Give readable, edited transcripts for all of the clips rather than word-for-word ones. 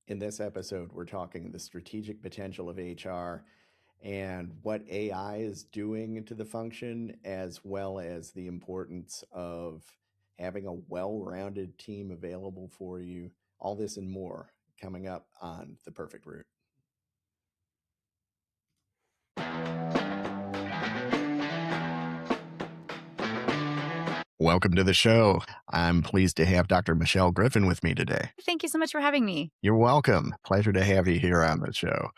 In this episode, we're talking the strategic potential of HR and what AI is doing to the function, as well as the importance of having a well-rounded team available for you. All this and more coming up on The Perfect Route. Welcome to the show. I'm pleased to have Dr. Michelle Griffin with me today. Thank you so much for having me. You're welcome. Pleasure to have you here on the show.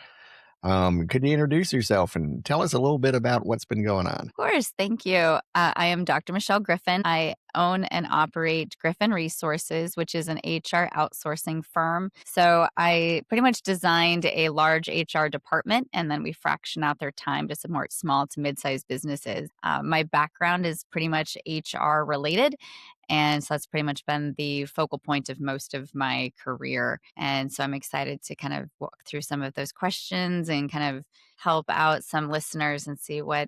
Could you introduce yourself and tell us a little bit about what's been going on? Of course. Thank you. I am Dr. Michelle Griffin. I own and operate Griffin Resources, which is an HR outsourcing firm. So I pretty much designed a large HR department, and then we fraction out their time to support small to mid-sized businesses. My background is pretty much HR related. And so that's pretty much been the focal point of most of my career. And so I'm excited to kind of walk through some of those questions and kind of help out some listeners and see what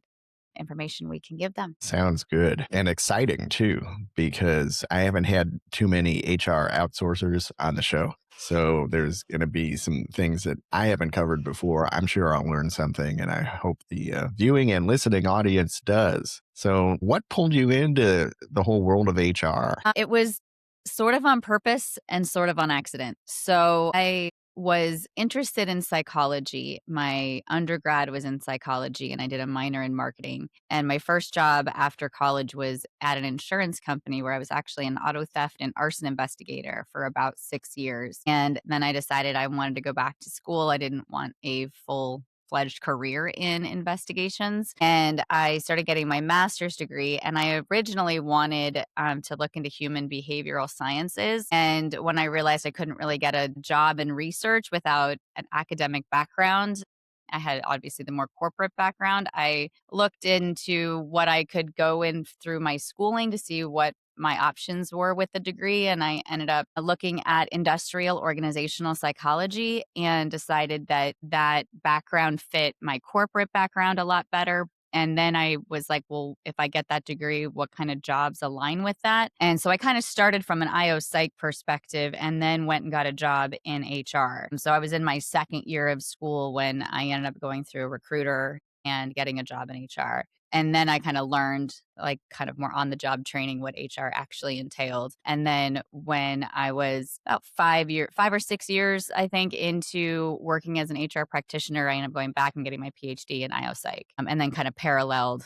information we can give them. Sounds good and exciting too, because I haven't had too many HR outsourcers on the show. So there's going to be some things that I haven't covered before. I'm sure I'll learn something, and I hope the viewing and listening audience does. So what pulled you into the whole world of HR? It was sort of on purpose and sort of on accident. So I was interested in psychology. My undergrad was in psychology and I did a minor in marketing. And my first job after college was at an insurance company where I was actually an auto theft and arson investigator for about 6 years. And then I decided I wanted to go back to school. I didn't want a full-fledged career in investigations. And I started getting my master's degree. And I originally wanted to look into human behavioral sciences. And when I realized I couldn't really get a job in research without an academic background, I had obviously the more corporate background. I looked into what I could go in through my schooling to see what my options were with the degree. And I ended up looking at industrial organizational psychology and decided that that background fit my corporate background a lot better. And then I was like, well, if I get that degree, what kind of jobs align with that? And so I kind of started from an IO psych perspective and then went and got a job in HR. So I was in my second year of school when I ended up going through a recruiter and getting a job in HR. And then I kind of learned, like, kind of more on the job training what HR actually entailed. And then when I was about 5 or 6 years, I think, into working as an HR practitioner, I ended up going back and getting my PhD in IO Psych, and then kind of paralleled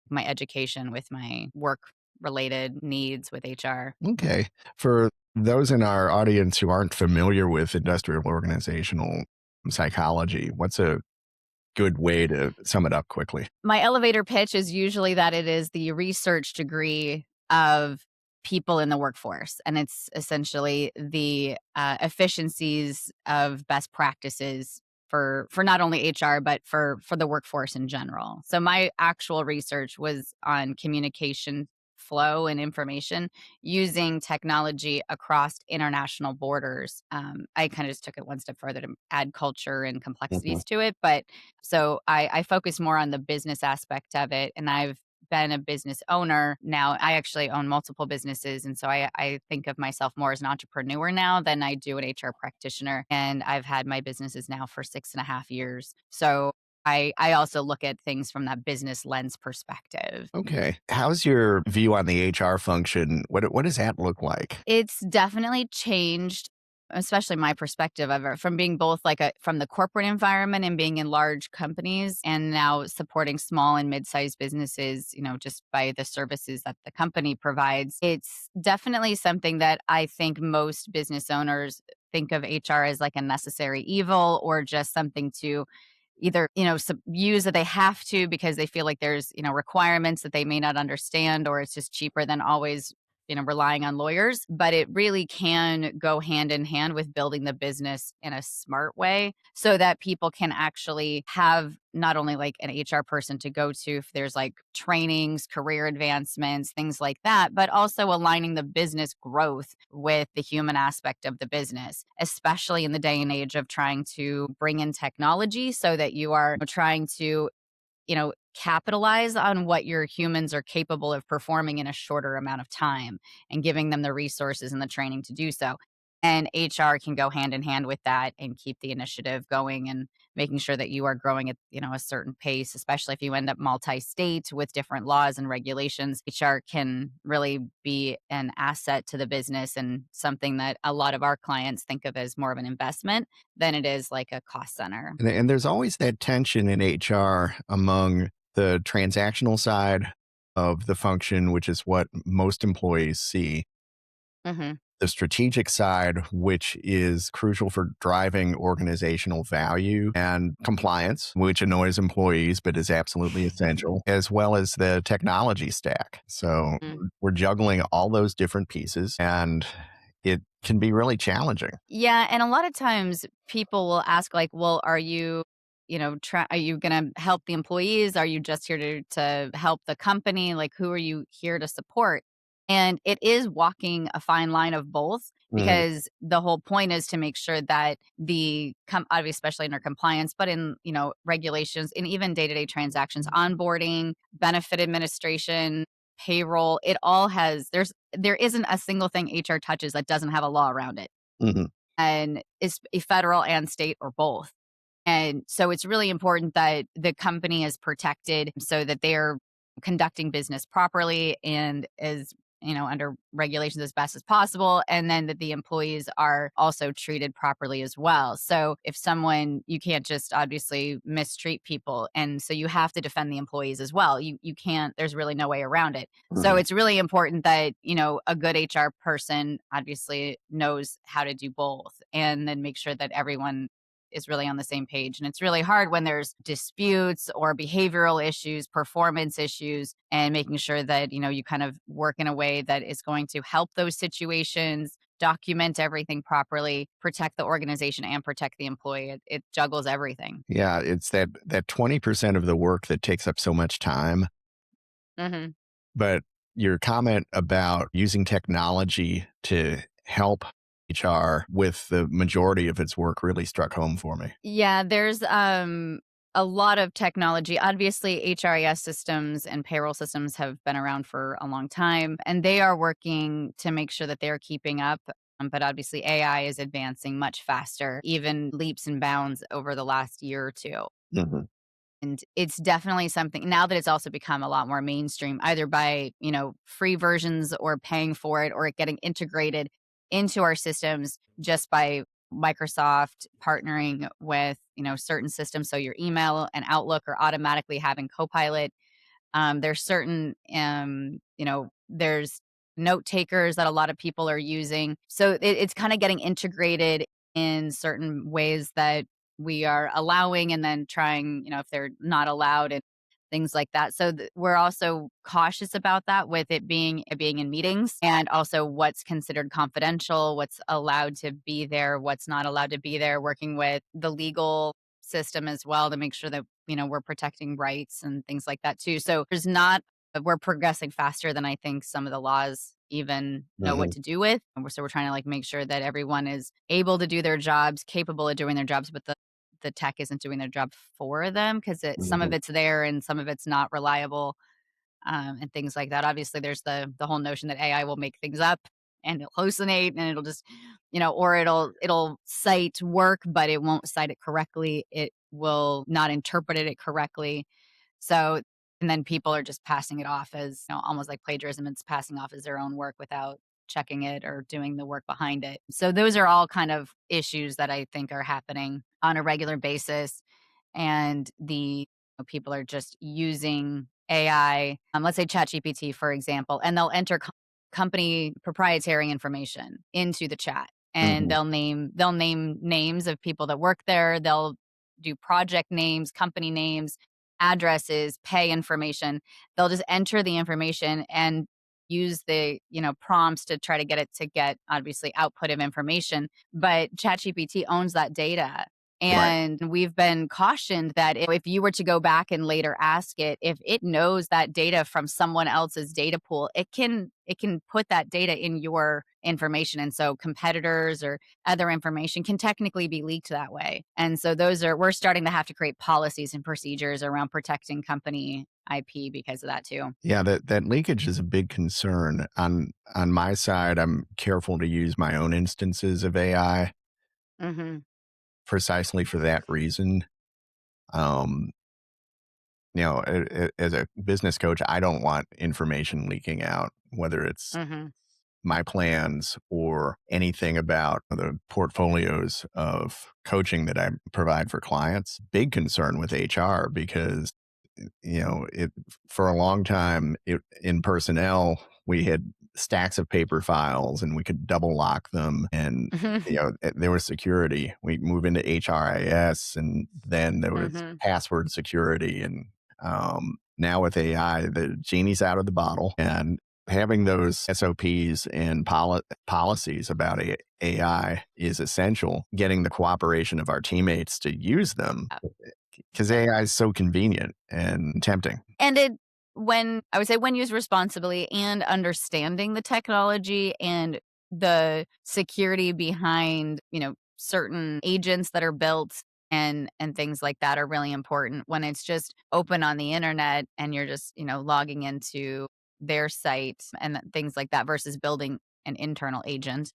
my education with my work related needs with HR. Okay. For those in our audience who aren't familiar with industrial organizational psychology, what's a good way to sum it up quickly? My elevator pitch is usually that it is the research degree of people in the workforce. And it's essentially the efficiencies of best practices for not only HR, but for the workforce in general. So my actual research was on communication flow and information using technology across international borders. I kind of just took it one step further to add culture and Mhm. complexities to it. But so I focus more on the business aspect of it. And I've been a business owner now. I actually own multiple businesses. And so I think of myself more as an entrepreneur now than I do an HR practitioner. And I've had my businesses now for 6.5 years. So I also look at things from that business lens perspective. Okay. How's your view on the HR function? What does that look like? It's definitely changed, especially my perspective of it, from being both like from the corporate environment and being in large companies and now supporting small and mid-sized businesses, just by the services that the company provides. It's definitely something that I think most business owners think of HR as like a necessary evil or just something to either, use that they have to because they feel like there's, requirements that they may not understand, or it's just cheaper than always, relying on lawyers. But it really can go hand in hand with building the business in a smart way so that people can actually have not only like an HR person to go to if there's like trainings, career advancements, things like that, but also aligning the business growth with the human aspect of the business, especially in the day and age of trying to bring in technology so that you are trying to, capitalize on what your humans are capable of performing in a shorter amount of time and giving them the resources and the training to do so. And HR can go hand in hand with that and keep the initiative going and making sure that you are growing at, a certain pace, especially if you end up multi-state with different laws and regulations. HR can really be an asset to the business and something that a lot of our clients think of as more of an investment than it is like a cost center. And there's always that tension in HR among the transactional side of the function, which is what most employees see, Mhm. the strategic side, which is crucial for driving organizational value and compliance, which annoys employees but is absolutely essential, as well as the technology stack. So Mm. we're juggling all those different pieces, and it can be really challenging. Yeah, and a lot of times people will ask like, "Well, are you, are you going to help the employees? Are you just here to help the company? Like who are you here to support?" And it is walking a fine line of both Mhm, because the whole point is to make sure that obviously especially in our compliance, but in, regulations and even day-to-day transactions, onboarding, benefit administration, payroll, it all has there isn't a single thing HR touches that doesn't have a law around it, mhm, and it's a federal and state or both. And so it's really important that the company is protected so that they're conducting business properly and is, under regulations as best as possible. And then that the employees are also treated properly as well. So if you can't just obviously mistreat people. And so you have to defend the employees as well. You can't, there's really no way around it. So mhm. it's really important that, a good HR person obviously knows how to do both and then make sure that everyone is really on the same page. And it's really hard when there's disputes or behavioral issues, performance issues, and making sure that, you kind of work in a way that is going to help those situations, document everything properly, protect the organization and protect the employee. It juggles everything. Yeah, it's that 20% of the work that takes up so much time. Hmm. But your comment about using technology to help HR with the majority of its work really struck home for me. Yeah, there's a lot of technology. Obviously, HRIS systems and payroll systems have been around for a long time, and they are working to make sure that they're keeping up. But obviously, AI is advancing much faster, even leaps and bounds over the last year or two. Mhm, And it's definitely something now that it's also become a lot more mainstream, either by, free versions or paying for it or it getting integrated into our systems just by Microsoft partnering with, certain systems. So your email and Outlook are automatically having Copilot. There's certain, there's note takers that a lot of people are using. So it's kind of getting integrated in certain ways that we are allowing and then trying, if they're not allowed and things like that. So we're also cautious about that with it being in meetings and also what's considered confidential, what's allowed to be there, what's not allowed to be there, working with the legal system as well to make sure that we're protecting rights and things like that too. So there's not we're progressing faster than I think some of the laws even know what mhm, to do with. And we're trying to like make sure that everyone is able to do their jobs, capable of doing their jobs, but the tech isn't doing their job for them because some of mhm. it's there and some of it's not reliable, and things like that. Obviously, there's the whole notion that AI will make things up and it'll hallucinate and it'll just, or it'll cite work, but it won't cite it correctly. It will not interpret it correctly. So, and then people are just passing it off as, almost like plagiarism. It's passing off as their own work without checking it or doing the work behind it. So those are all kind of issues that I think are happening on a regular basis. And people are just using AI, let's say ChatGPT, for example, and they'll enter company proprietary information into the chat and Mhm. they'll name names of people that work there. They'll do project names, company names, addresses, pay information. They'll just enter the information and use the, prompts to try to get it to get obviously output of information. But ChatGPT owns that data. Right. And we've been cautioned that if you were to go back and later ask it, if it knows that data from someone else's data pool, it can put that data in your information. And so competitors or other information can technically be leaked that way. And so we're starting to have to create policies and procedures around protecting company IP because of that too. Yeah, that leakage is a big concern. On my side, I'm careful to use my own instances of AI Mhm. precisely for that reason. Um, as a business coach, I don't want information leaking out, whether it's Mhm. my plans or anything about the portfolios of coaching that I provide for clients. Big concern with HR because it for a long time in personnel we had stacks of paper files and we could double lock them and there was security. We move into HRIS and then there was Mhm. password security and now with AI the genie's out of the bottle and having those SOPs and policies about AI is essential. Getting the cooperation of our teammates to use them because AI is so convenient and tempting. And it when I would say when used responsibly and understanding the technology and the security behind, certain agents that are built and things like that are really important when it's just open on the internet and you're just, logging into their site and things like that versus building an internal agent.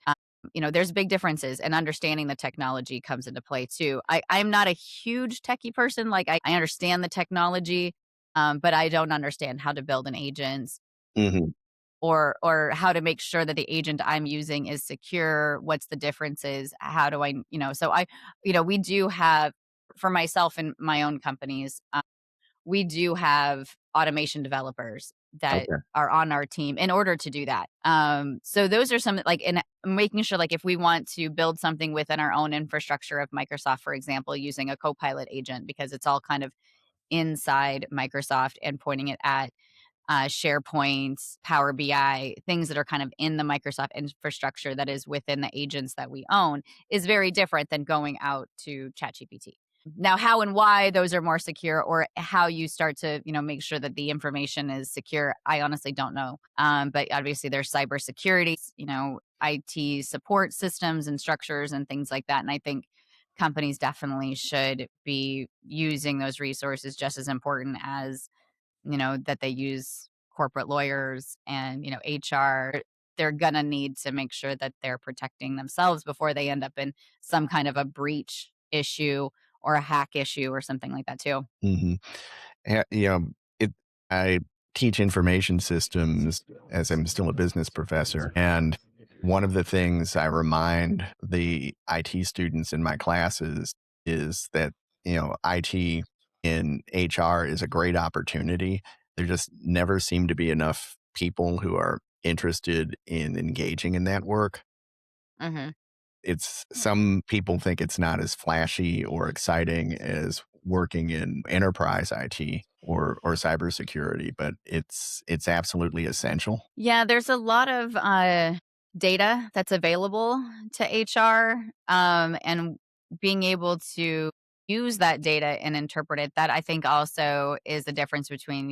There's big differences and understanding the technology comes into play too. I'm not a huge techie person. Like I understand the technology, but I don't understand how to build an agent Mhm. or how to make sure that the agent I'm using is secure. What's the differences? How do I, so we do have for myself and my own companies, we do have automation developers that Okay. are on our team in order to do that. So those are some like in making sure like if we want to build something within our own infrastructure of Microsoft, for example, using a Copilot agent because it's all kind of inside Microsoft and pointing it at SharePoint, Power BI, things that are kind of in the Microsoft infrastructure that is within the agents that we own is very different than going out to ChatGPT. Now, how and why those are more secure or how you start to, make sure that the information is secure, I honestly don't know. But obviously there's cybersecurity, IT support systems and structures and things like that. And I think companies definitely should be using those resources just as important as that they use corporate lawyers and, HR. They're going to need to make sure that they're protecting themselves before they end up in some kind of a breach issue or a hack issue or something like that too. Mhm. Yeah, it I teach information systems as I'm still a business professor, and one of the things I remind the IT students in my classes is that, IT in HR is a great opportunity. There just never seem to be enough people who are interested in engaging in that work. Mhm. It's some people think it's not as flashy or exciting as working in enterprise IT or cybersecurity, but it's absolutely essential. Yeah, there's a lot of data that's available to HR, and being able to use that data and interpret it. That I think also is the difference between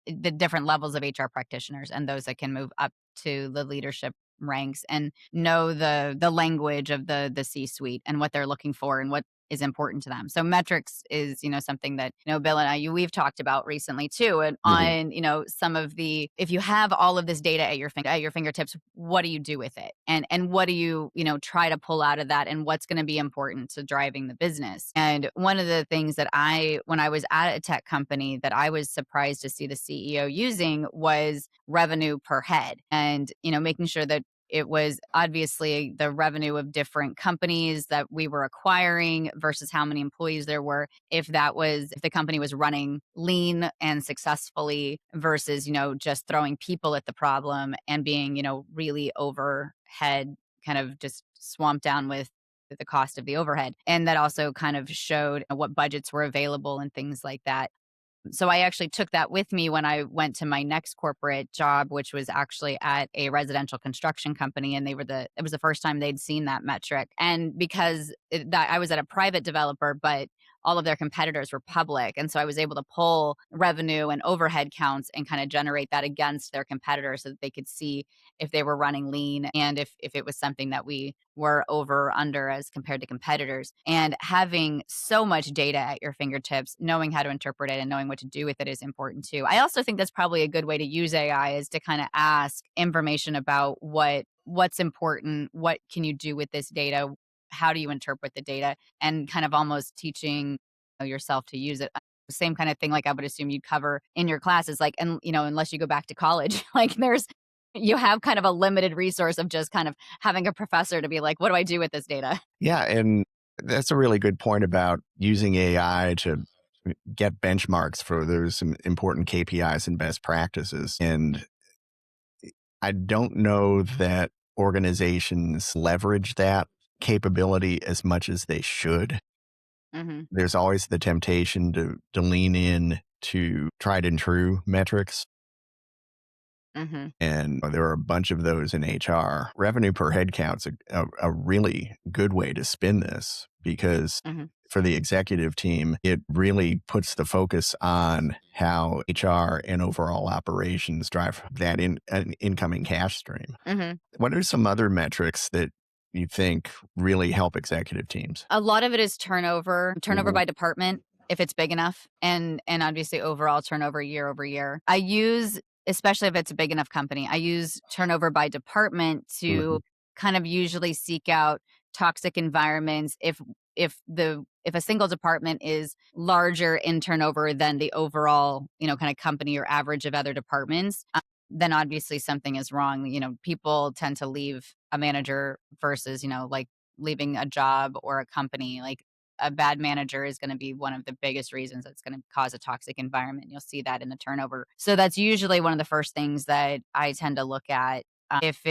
the different levels of HR practitioners and those that can move up to the leadership ranks and know the language of the C-suite and what they're looking for and what is important to them. So metrics is, something that, Bill and we've talked about recently too. And Mhm, on, some of the if you have all of this data at your fingertips, what do you do with it? And what do you, try to pull out of that and what's going to be important to driving the business? And one of the things that when I was at a tech company that I was surprised to see the CEO using was revenue per head and, making sure that it was obviously the revenue of different companies that we were acquiring versus how many employees there were. If the company was running lean and successfully versus, just throwing people at the problem and being, really overhead, kind of just swamped down with the cost of the overhead. And that also kind of showed what budgets were available and things like that. So I actually took that with me when I went to my next corporate job, which was actually at a residential construction company. And it was the first time they'd seen that metric. And because that I was at a private developer, but all of their competitors were public. And so I was able to pull revenue and overhead counts and kind of generate that against their competitors so that they could see if they were running lean and if it was something that we were over or under as compared to competitors. And having so much data at your fingertips, knowing how to interpret it and knowing what to do with it is important too. I also think that's probably a good way to use AI is to kind of ask information about what's important, what can you do with this data, how do you interpret the data, and kind of almost teaching yourself to use it. Same kind of thing like I would assume you'd cover in your classes, like, and unless you go back to college, like you have kind of a limited resource of just kind of having a professor to be like, what do I do with this data? Yeah, and that's a really good point about using AI to get benchmarks for there's some important KPIs and best practices. And I don't know that organizations leverage that capability as much as they should. Hmm. There's always the temptation to lean in to tried and true metrics. Hmm. And there are a bunch of those in HR. Revenue per head count's a really good way to spin this because Hmm. for the executive team, it really puts the focus on how HR and overall operations drive that an incoming cash stream. Hmm. What are some other metrics that you think really help executive teams? A lot of it is turnover Mhm. by department if it's big enough, and obviously overall turnover year over year. I use, especially if it's a big enough company, I use turnover by department Mhm. to kind of usually seek out toxic environments if a single department is larger in turnover than the overall, kind of company or average of other departments, then obviously something is wrong. People tend to leave a manager versus, like leaving a job or a company. Like a bad manager is going to be one of the biggest reasons that's going to cause a toxic environment. You'll see that in the turnover. So that's usually one of the first things that I tend to look at. If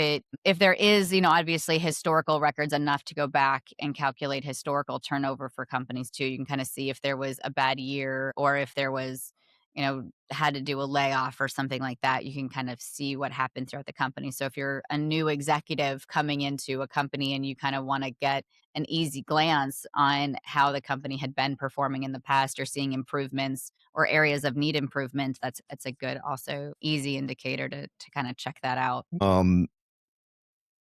there is, obviously historical records enough to go back and calculate historical turnover for companies too. You can kind of see if there was a bad year or if there was, had to do a layoff or something like that. You can kind of see what happened throughout the company. So if you're a new executive coming into a company and you kind of want to get an easy glance on how the company had been performing in the past or seeing improvements or areas of need improvement, that's a good also easy indicator to kind of check that out. Um,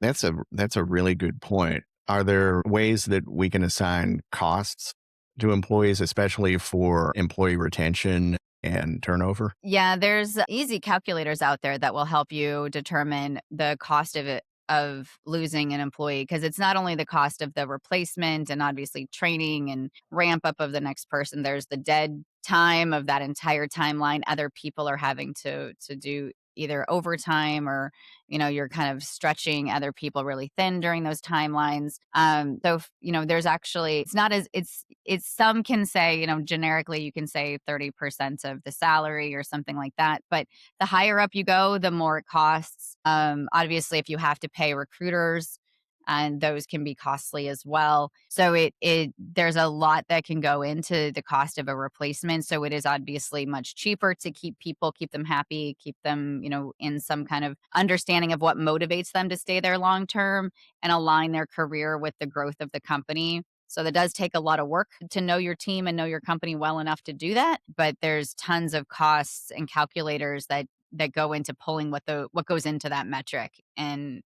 that's a really good point. Are there ways that we can assign costs to employees, especially for employee retention and turnover? Yeah, there's easy calculators out there that will help you determine the cost of it of losing an employee because it's not only the cost of the replacement and obviously training and ramp up of the next person, there's the dead time of that entire timeline other people are having to do either overtime or you're kind of stretching other people really thin during those timelines. There's actually it's not as it's some can say, generically you can say 30% of the salary or something like that. But the higher up you go, the more it costs. Obviously, if you have to pay recruiters, and those can be costly as well. So it there's a lot that can go into the cost of a replacement. So it is obviously much cheaper to keep people, keep them happy, keep them, in some kind of understanding of what motivates them to stay there long term and align their career with the growth of the company. So that does take a lot of work to know your team and know your company well enough to do that. But there's tons of costs and calculators that go into pulling what goes into that metric and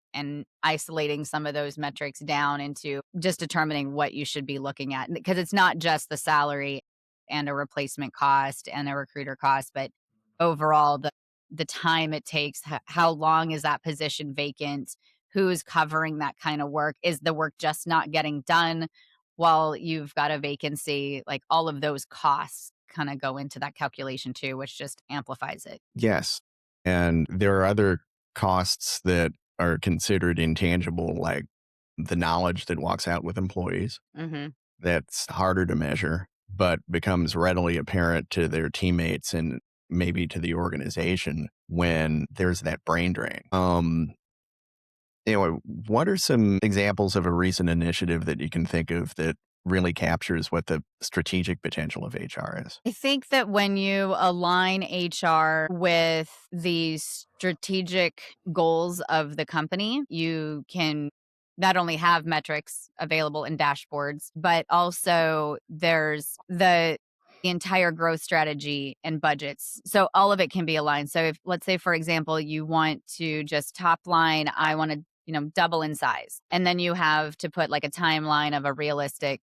isolating some of those metrics down into just determining what you should be looking at because it's not just the salary and a replacement cost and a recruiter cost but overall the time it takes how long is that position vacant, who's covering that kind of work, is the work just not getting done while you've got a vacancy, like all of those costs kind of go into that calculation too, which just amplifies it. Yes. And there are other costs that are considered intangible, like the knowledge that walks out with employees. Mhm. That's harder to measure, but becomes readily apparent to their teammates and maybe to the organization when there's that brain drain. Anyway, what are some examples of a recent initiative that you can think of that really captures what the strategic potential of HR is? I think that when you align HR with the strategic goals of the company, you can not only have metrics available in dashboards, but also there's the entire growth strategy and budgets. So all of it can be aligned. So if, let's say, for example, you want to just top line, I want to, double in size. And then you have to put like a timeline of a realistic,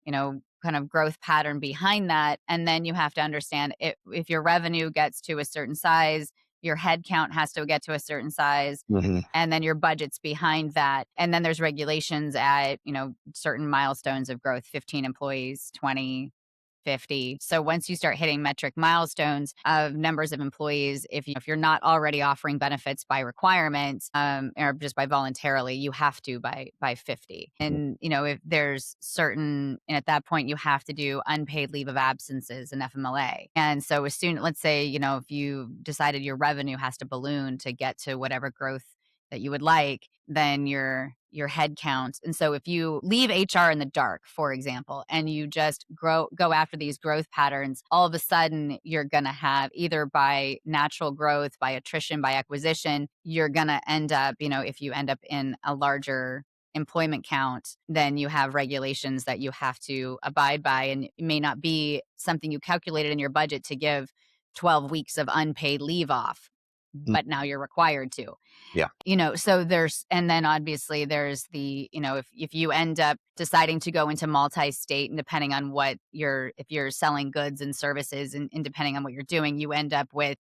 kind of growth pattern behind that. And then you have to understand if your revenue gets to a certain size, your head count has to get to a certain size, Hmm. and then your budget's behind that. And then there's regulations at, certain milestones of growth, 15 employees, 20, 50. So once you start hitting metric milestones of numbers of employees, if you're not already offering benefits by requirement, or just by voluntarily, you have to by 50. And if there's certain, and at that point you have to do unpaid leave of absences and FMLA. And so as soon, let's say, if you decided your revenue has to balloon to get to whatever growth that you would like, then your head count. And so if you leave HR in the dark, for example, and you just go after these growth patterns, all of a sudden you're going to have, either by natural growth, by attrition, by acquisition, you're going to end up, if you end up in a larger employment count, then you have regulations that you have to abide by. And it may not be something you calculated in your budget to give 12 weeks of unpaid leave off, but now you're required to. Yeah. So there's, and then obviously there's the, if you end up deciding to go into multi-state, and depending on if you're selling goods and services, and depending on what you're doing, you end up with,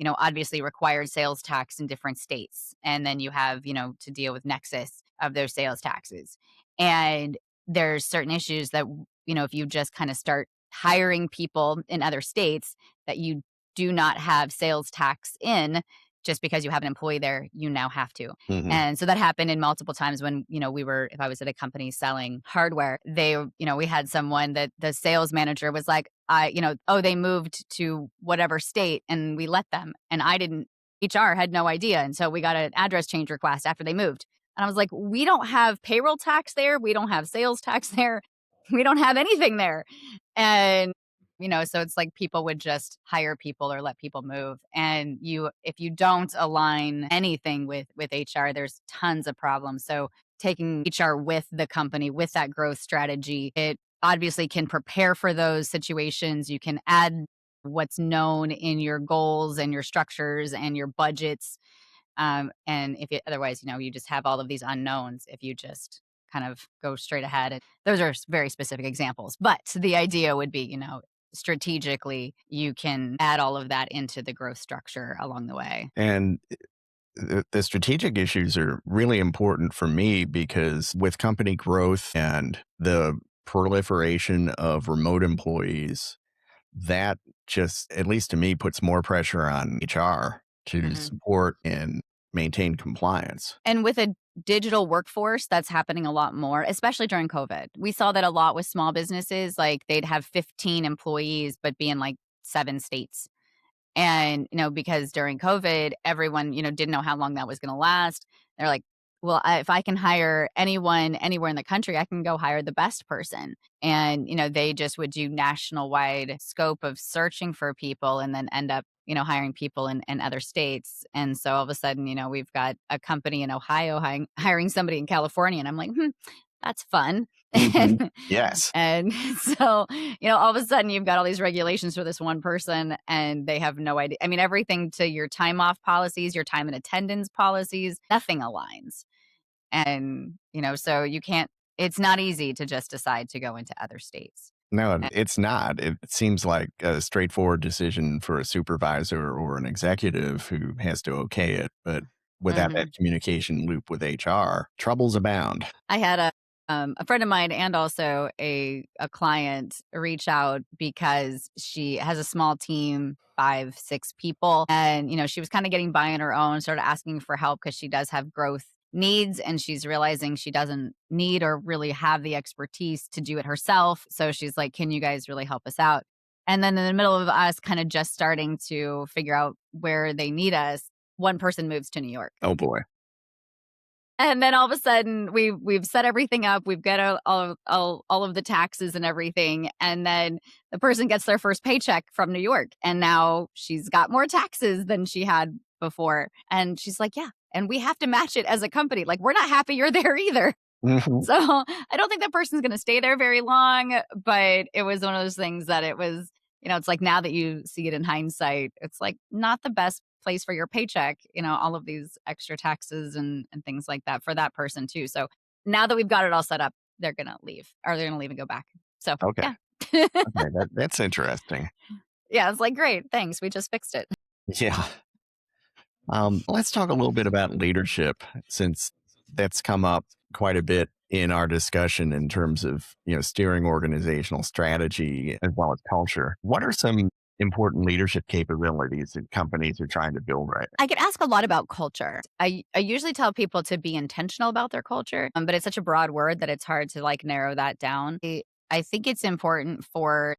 obviously required sales tax in different states. And then you have, to deal with nexus of those sales taxes. And there's certain issues that, if you just kind of start hiring people in other states that you do not have sales tax in, just because you have an employee there, you now have to. Hmm. And so that happened in multiple times when, if I was at a company selling hardware, we had someone that the sales manager was like, oh, they moved to whatever state, and we let them. And HR had no idea. And so we got an address change request after they moved. And I was like, we don't have payroll tax there. We don't have sales tax there. We don't have anything there. And so it's like people would just hire people or let people move. And if you don't align anything with HR, there's tons of problems. So taking HR with the company, with that growth strategy, it obviously can prepare for those situations. You can add what's known in your goals and your structures and your budgets. And if otherwise, you just have all of these unknowns if you just kind of go straight ahead. And those are very specific examples. But the idea would be, strategically, you can add all of that into the growth structure along the way. And the strategic issues are really important for me because with company growth and the proliferation of remote employees, that just, at least to me, puts more pressure on HR to Mhm. support and maintain compliance. And with a digital workforce, that's happening a lot more, especially during COVID. We saw that a lot with small businesses, like they'd have 15 employees, but be in like 7 states. And, because during COVID, everyone, didn't know how long that was going to last. They're like, well, if I can hire anyone anywhere in the country, I can go hire the best person. And, they just would do national wide scope of searching for people and then end up, hiring people in other states. And so all of a sudden, we've got a company in Ohio hiring somebody in California. And I'm like, that's fun. Hmm. Yes. And so, all of a sudden you've got all these regulations for this one person and they have no idea. I mean, everything to your time off policies, your time and attendance policies, nothing aligns. And, so it's not easy to just decide to go into other states. No, And- it's not. It seems like a straightforward decision for a supervisor or an executive who has to okay it. But without that Mhm. communication loop with HR, troubles abound. I had a friend of mine and also a client reach out because she has a small team, 5, 6 people. And, she was kind of getting by on her own, started asking for help because she does have growth needs and she's realizing she doesn't need or really have the expertise to do it herself. So she's like, can you guys really help us out? And then in the middle of us kind of just starting to figure out where they need us, one person moves to New York. Oh boy. And then all of a sudden, we've set everything up. We've got all of the taxes and everything. And then the person gets their first paycheck from New York. And now she's got more taxes than she had before. And she's like, yeah. And we have to match it as a company. Like, we're not happy you're there either. Mhm. So I don't think that person's gonna stay there very long, but it was one of those things that it was, it's like now that you see it in hindsight, it's like not the best place for your paycheck, all of these extra taxes and things like that for that person too. So now that we've got it all set up, they're gonna leave or they're gonna leave and go back. So Okay. yeah. Okay. That's interesting. Yeah, it's like, great, thanks. We just fixed it. Yeah. Let's talk a little bit about leadership since that's come up quite a bit in our discussion in terms of, steering organizational strategy as well as culture. What are some important leadership capabilities that companies are trying to build right I could ask a lot about culture. I usually tell people to be intentional about their culture, but it's such a broad word that it's hard to like narrow that down. I think it's important for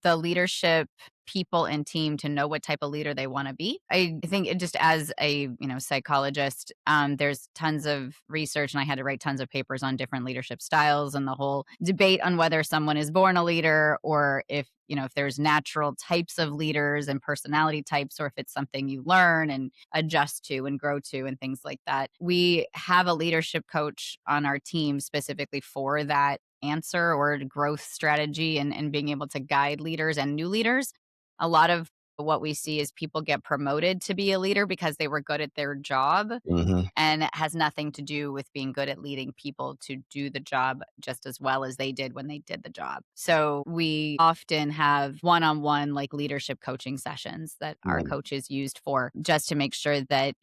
the leadership people and team to know what type of leader they want to be. I think it just as a psychologist, there's tons of research, and I had to write tons of papers on different leadership styles and the whole debate on whether someone is born a leader or if there's natural types of leaders and personality types, or if it's something you learn and adjust to and grow to and things like that. We have a leadership coach on our team specifically for that answer or growth strategy and being able to guide leaders and new leaders. A lot of what we see is people get promoted to be a leader because they were good at their job, now? and it has nothing to do with being good at leading people to do the job just as well as they did when they did the job. So we often have one-on-one like leadership coaching sessions that our Mhm. coaches used for just to make sure that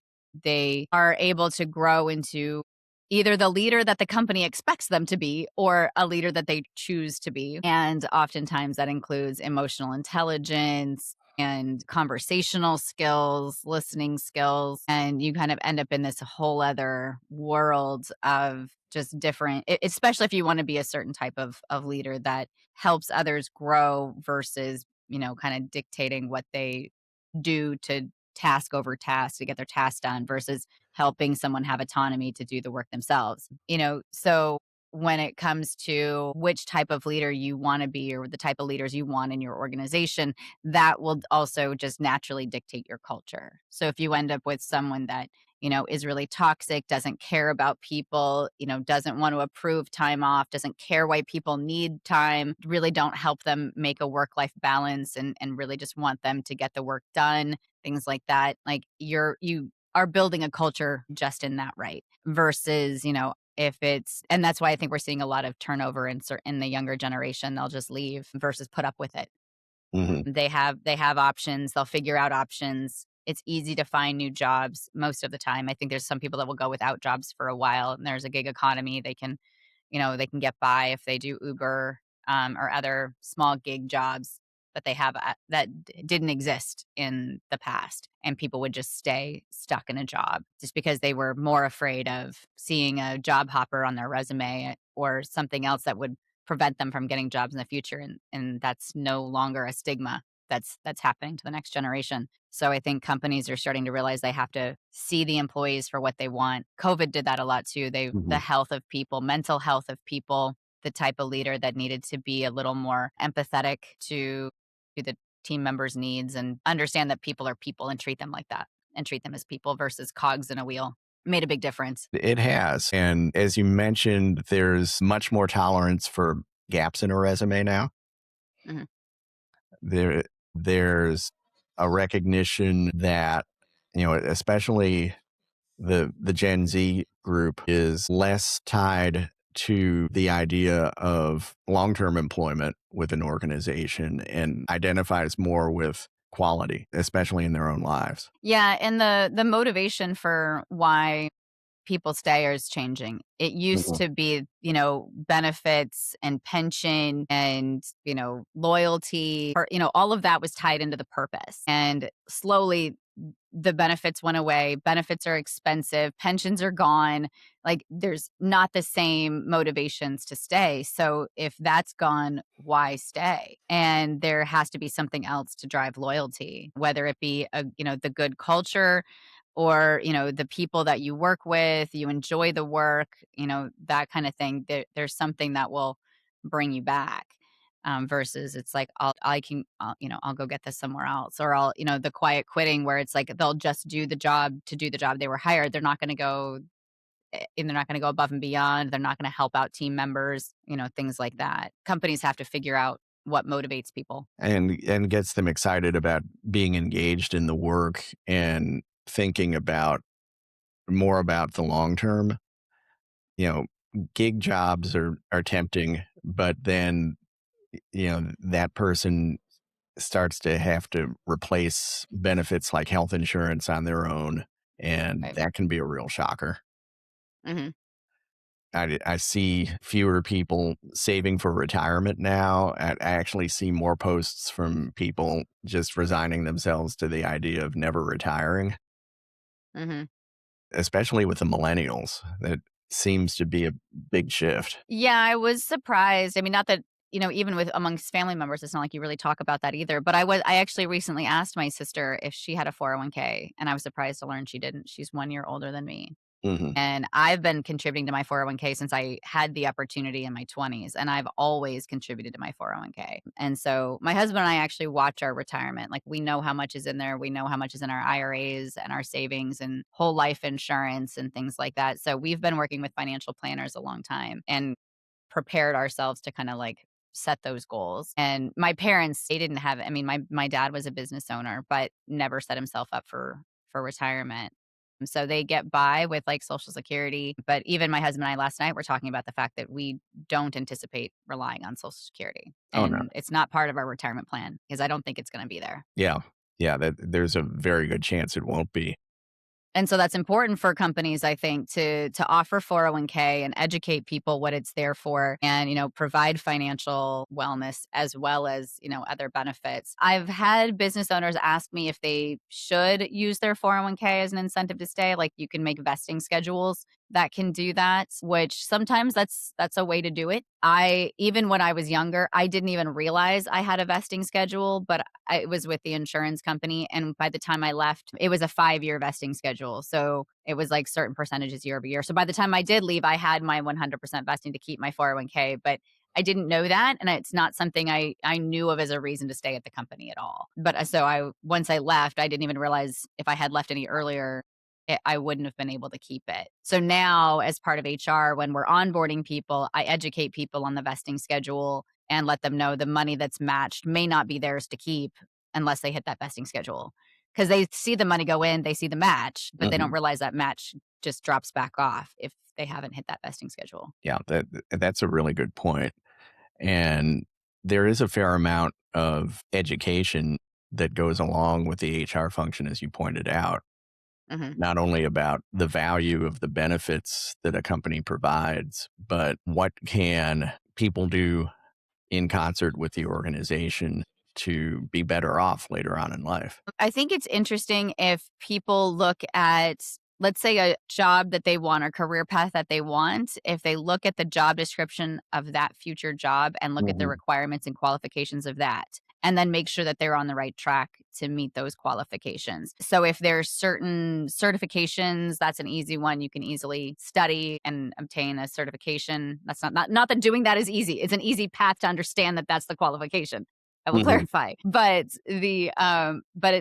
they are able to grow into either the leader that the company expects them to be or a leader that they choose to be. And oftentimes that includes emotional intelligence and conversational skills, listening skills, and you kind of end up in this whole other world of just different, especially if you want to be a certain type of leader that helps others grow versus, kind of dictating what they do to task over task to get their task done versus helping someone have autonomy to do the work themselves. So when it comes to which type of leader you want to be or the type of leaders you want in your organization, that will also just naturally dictate your culture. So if you end up with someone that, is really toxic, doesn't care about people, doesn't want to approve time off, doesn't care why people need time, really don't help them make a work life balance and really just want them to get the work done, things like that. Like you are building a culture just in that right versus, if it's and that's why I think we're seeing a lot of turnover in the younger generation. They'll just leave versus put up with it. Mhm. They have options. They'll figure out options. It's easy to find new jobs most of the time. I think there's some people that will go without jobs for a while, and there's a gig economy. They can get by if they do Uber, or other small gig jobs that they have didn't exist in the past. And people would just stay stuck in a job just because they were more afraid of seeing a job hopper on their resume or something else that would prevent them from getting jobs in the future. And that's no longer a stigma that's happening to the next generation. So I think companies are starting to realize they have to see the employees for what they want. COVID did that a lot too. The Mhm. health of people, mental health of people, the type of leader that needed to be a little more empathetic to the team members' needs and understand that people are people and treat them like that and treat them as people versus cogs in a wheel made a big difference. It has. And as you mentioned, there's much more tolerance for gaps in a resume now. Mhm. There, there's a recognition that, especially the Gen Z group is less tied to the idea of long-term employment with an organization and identifies more with quality, especially in their own lives. Yeah, and the motivation for why people stay is changing. It used Mhm. to be, benefits and pension and, loyalty or, all of that was tied into the purpose. And slowly the benefits went away. Benefits are expensive, pensions are gone. Like there's not the same motivations to stay. So if that's gone, why stay? And there has to be something else to drive loyalty, whether it be the good culture or the people that you work with, you enjoy the work, that kind of thing. There's something that will bring you back, versus it's like I'll go get this somewhere else, or I'll the quiet quitting where it's like they'll just do the job to do the job they were hired. They're not going to go and they're not going to go above and beyond. They're not going to help out team members, things like that. Companies have to figure out what motivates people. and gets them excited about being engaged in the work and thinking about more about the long term. You know, gig jobs are tempting, but then that person starts to have to replace benefits like health insurance on their own, and Right. that can be a real shocker. Hmm. I see fewer people saving for retirement now. I actually see more posts from people just resigning themselves to the idea of never retiring, Hmm. especially with the millennials. That seems to be a big shift. Yeah, I was surprised. I mean, not that, even with amongst family members, it's not like you really talk about that either. But I actually recently asked my sister if she had a 401k, and I was surprised to learn she didn't. She's 1 year older than me. Hmm. And I've been contributing to my 401k since I had the opportunity in my 20s, and I've always contributed to my 401k. And so my husband and I actually watch our retirement. Like, we know how much is in there. We know how much is in our IRAs and our savings and whole life insurance and things like that. So we've been working with financial planners a long time and prepared ourselves to kind of like set those goals. And my parents, they didn't have, I mean, my dad was a business owner, but never set himself up for retirement. And so they get by with like Social Security. But even my husband and I last night were talking about the fact that we don't anticipate relying on Social Security. Oh no. And it's not part of our retirement plan because I don't think it's going to be there. Yeah. Yeah. There's a very good chance it won't be. And so that's important for companies, I think, to offer 401k and educate people what it's there for and, provide financial wellness as well as, other benefits. I've had business owners ask me if they should use their 401k as an incentive to stay. Like, you can make vesting schedules that can do that, which sometimes that's a way to do it. Even when I was younger, I didn't even realize I had a vesting schedule, but it was with the insurance company, and by the time I left, it was a 5-year vesting schedule. So it was like certain percentages year over year. So by the time I did leave, I had my 100% vesting to keep my 401k, but I didn't know that, and it's not something I knew of as a reason to stay at the company at all. But so I once I left, I didn't even realize if I had left any earlier, I wouldn't have been able to keep it. So now, as part of HR, when we're onboarding people, I educate people on the vesting schedule and let them know the money that's matched may not be theirs to keep unless they hit that vesting schedule. Because they see the money go in, they see the match, but they don't Mhm. realize that match just drops back off if they haven't hit that vesting schedule. Yeah, that's a really good point. And there is a fair amount of education that goes along with the HR function, as you pointed out, Hmm. not only about the value of the benefits that a company provides, but what can people do in concert with the organization to be better off later on in life. I think it's interesting if people look at, let's say, a job that they want, a career path that they want, if they look at the job description of that future job and look at the Mhm, requirements and qualifications of that, and then make sure that they're on the right track to meet those qualifications. So if there's certain certifications, that's an easy one. You can easily study and obtain a certification. That's not that doing that is easy. It's an easy path to understand that that's the qualification. I will mhm, clarify.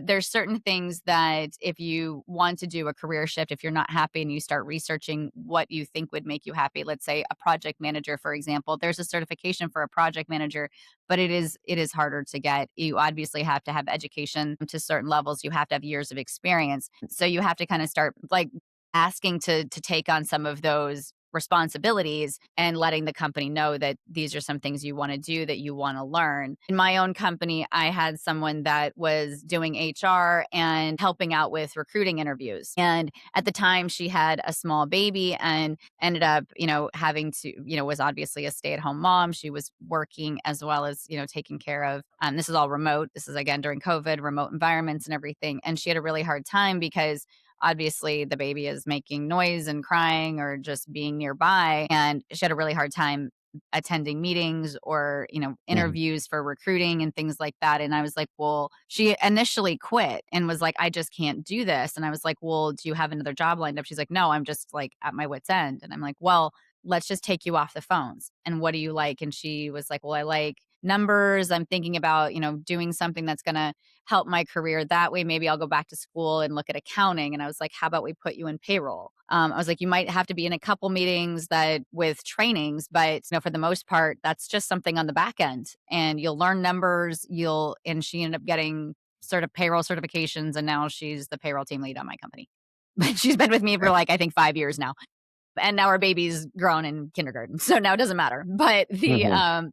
There's certain things that if you want to do a career shift, if you're not happy and you start researching what you think would make you happy, let's say a project manager, for example, there's a certification for a project manager, but it is harder to get. You obviously have to have education to certain levels. You have to have years of experience. So you have to kind of start like asking to take on some of those responsibilities and letting the company know that these are some things you want to do, that you want to learn. In my own company, I had someone that was doing HR and helping out with recruiting interviews. And at the time, she had a small baby and ended up, having to, was obviously a stay-at-home mom. She was working as well as, taking care of, this is all remote. This is again during COVID, remote environments and everything. And she had a really hard time because obviously the baby is making noise and crying or just being nearby, and she had a really hard time attending meetings or mhm, interviews for recruiting and things like that. And I was like, well, she initially quit and was like, I just can't do this. And I was like, well, do you have another job lined up? She's like, no, I'm just like at my wit's end. And I'm like, well, let's just take you off the phones. And what do you like? And she was like, well, I like numbers. I'm thinking about, doing something that's going to help my career that way. Maybe I'll go back to school and look at accounting. And I was like, how about we put you in payroll? I was like, you might have to be in a couple meetings that with trainings, but for the most part, that's just something on the back end, and you'll learn numbers. And she ended up getting sort of payroll certifications, and now she's the payroll team lead on my company. But she's been with me for like, I think 5 years now. And now our baby's grown in kindergarten, so now it doesn't matter. But Mhm.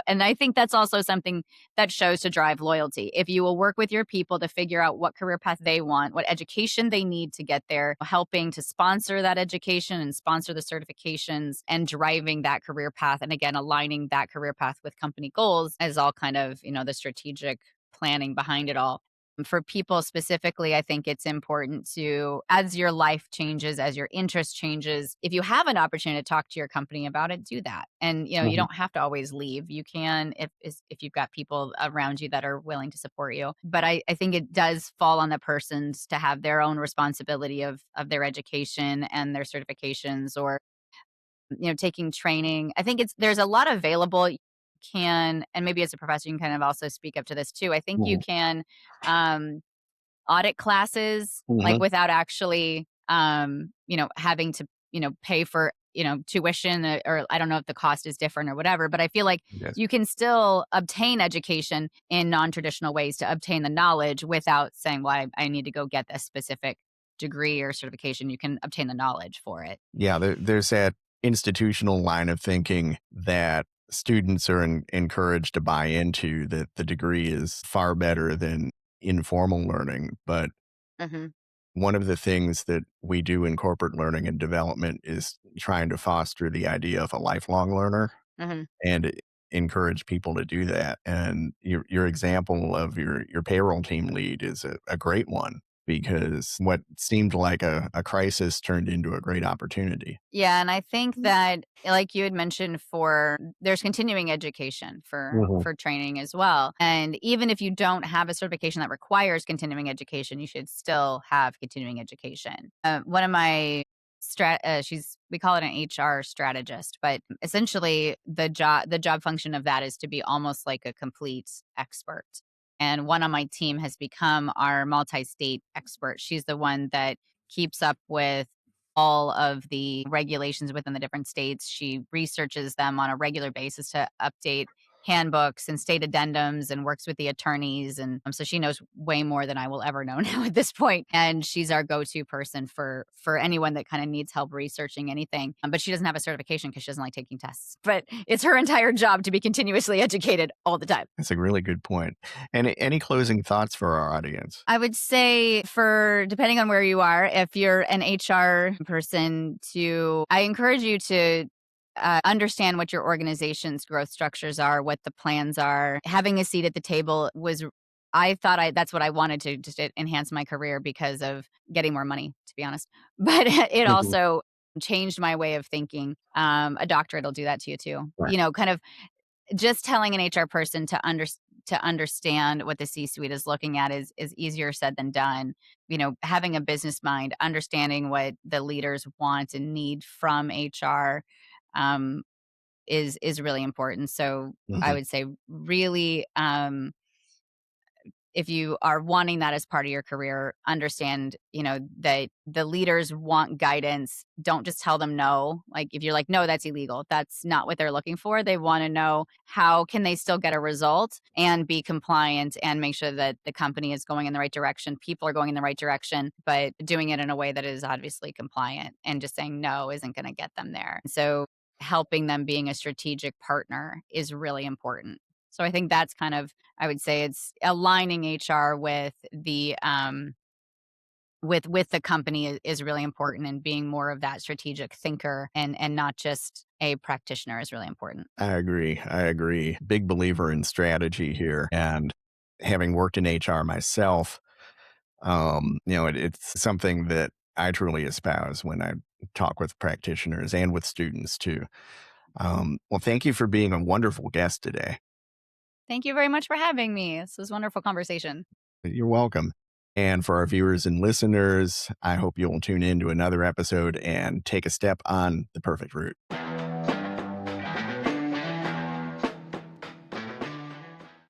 and I think that's also something that shows to drive loyalty. If you will work with your people to figure out what career path they want, what education they need to get there, helping to sponsor that education and sponsor the certifications and driving that career path. And again, aligning that career path with company goals is all kind of, the strategic planning behind it all. For people specifically, I think it's important to, as your life changes, as your interest changes, if you have an opportunity to talk to your company about it, do that. And you Mhm. don't have to always leave. You can, if you've got people around you that are willing to support you. But I think it does fall on the persons to have their own responsibility of their education and their certifications, or taking training. I think there's a lot available. You can, and maybe as a professor, you can kind of also speak up to this too. I think you Mhm. can um, audit classes, like, Mhm. without actually, having to, pay for, tuition, or I don't know if the cost is different or whatever, but I feel like Yes. you can still obtain education in non-traditional ways to obtain the knowledge without saying, well, I need to go get this specific degree or certification. You can obtain the knowledge for it. Yeah, there's that institutional line of thinking that students are encouraged to buy into, that the degree is far better than informal learning. But Hmm. one of the things that we do in corporate learning and development is trying to foster the idea of a lifelong learner Hmm. and encourage people to do that. And your example of your payroll team lead is a great one, because what seemed like a crisis turned into a great opportunity. Yeah, and I think that, like you had mentioned, for there's continuing education Mhm. for training as well. And even if you don't have a certification that requires continuing education, you should still have continuing education. One of my she's, we call it an HR strategist, but essentially the job function of that is to be almost like a complete expert. And one on my team has become our multi-state expert. She's the one that keeps up with all of the regulations within the different states. She researches them on a regular basis to update handbooks and state addendums, and works with the attorneys. And so she knows way more than I will ever know now at this point. And she's our go-to person for anyone that kind of needs help researching anything. But she doesn't have a certification because she doesn't like taking tests. But it's her entire job to be continuously educated all the time. That's a really good point. And any closing thoughts for our audience? I would say, for depending on where you are, if you're an HR person, I encourage you to understand what your organization's growth structures are, what the plans are. Having a seat at the table I thought that's what I wanted to just enhance my career because of getting more money, to be honest. But it Mhm. also changed my way of thinking. A doctorate will do that to you too. Right. Kind of just telling an HR person to understand what the C-suite is looking at is easier said than done. Having a business mind, understanding what the leaders want and need from HR, um, is really important. So I Mhm. would say, really, if you are wanting that as part of your career, understand, that the leaders want guidance. Don't just tell them no. Like, if you're like, no, that's illegal, that's not what they're looking for. They want to know, how can they still get a result and be compliant and make sure that the company is going in the right direction, people are going in the right direction, but doing it in a way that is obviously compliant. And just saying no isn't going to get them there. So helping them, being a strategic partner, is really important. So I think that's kind of, I would say, it's aligning HR with the company is really important, and being more of that strategic thinker and not just a practitioner is really important. I agree. I agree. Big believer in strategy here. And having worked in HR myself, it's something that I truly espouse when I talk with practitioners and with students too. Well, thank you for being a wonderful guest today. Thank you very much for having me. This was a wonderful conversation. You're welcome. And for our viewers and listeners, I hope you'll tune in to another episode and take a step on the perfect route.